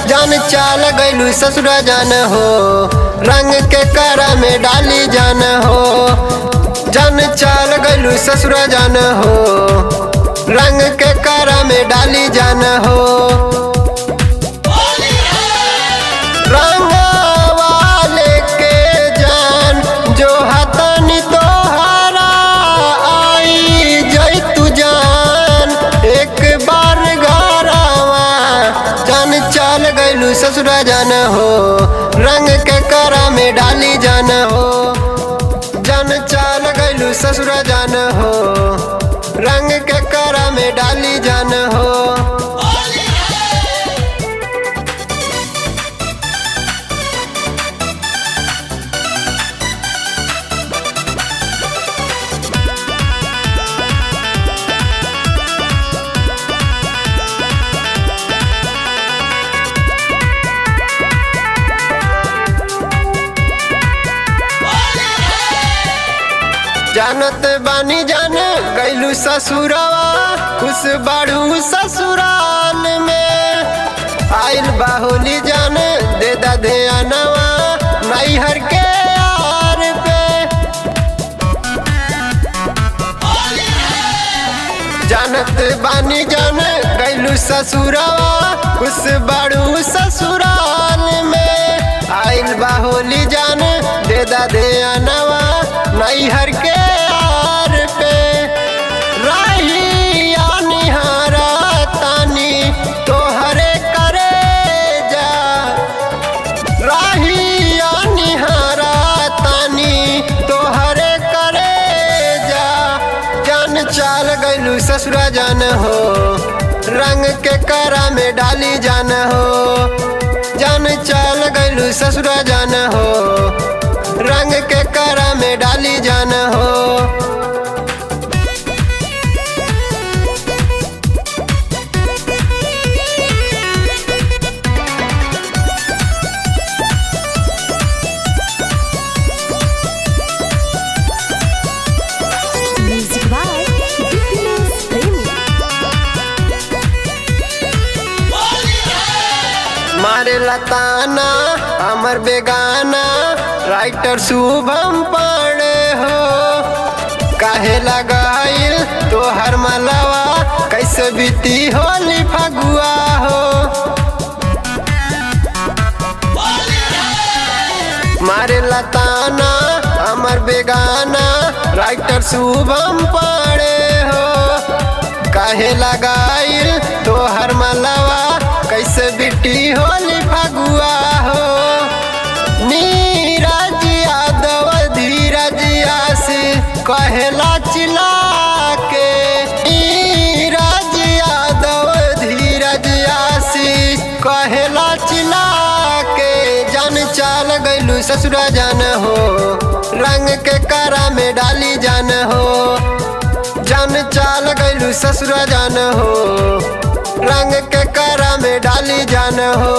जान चाल गइलू ससुरा जान हो, रंग के करा में डाली जान हो। जान चाल गइलू ससुरा जान हो, रंग के करा में डाली जान हो। रंग वाले के जान जो हतनी तोहरा आई जई तू जान एक बार घरवा। जान चाल गइलू ससुरा जान हो, रंग के करा में डाली जान हो। जान चाल गइलू ससुरा जान हो, रंग के करा में डाली जान हो। जानत बानी जान गइलू ससुरवा, खुश बाड़ू ससुराल में। आइल बाहोली जान दे दा ध्यानवा नैहर के यार पे। जानत बानी जान गइलू ससुरवा, खुश बाड़ू ससुराल में। आइल बाहोली जान दे दा ध्यानवा नैहर के यार पे। राहिया निहारा तानी तोहरे करे जा, राहिया निहारा तानी तोहरे करे जा। जान चाल गइलू ससुरा जान हो, रंग के करा में डाली जान हो। जान चाल गइलू ससुरा जान हो, रंग के करा में डाली जान हो। मारे लताना अमर बेगाना राइटर शुभम पाड़े हो। काहे लगाइल तोहर मलवा कैसे बीती होली फगुआ हो। मारे लताना अमर बेगाना राइटर शुभम पाड़े हो। काहे लगाइल तोहर मलवा कैसे बीती होली फगुआ हो। नीरज यादव धीरज आसी कहेला चिल्ला के। नीरज यादव धीरज आसी कहेला चिल्ला के। जान चाल गइलू ससुरा जान हो, रंग के करा में डाली जान हो। जान चाल गइलू ससुरा जान हो, रंग के करा में डाली जान हो।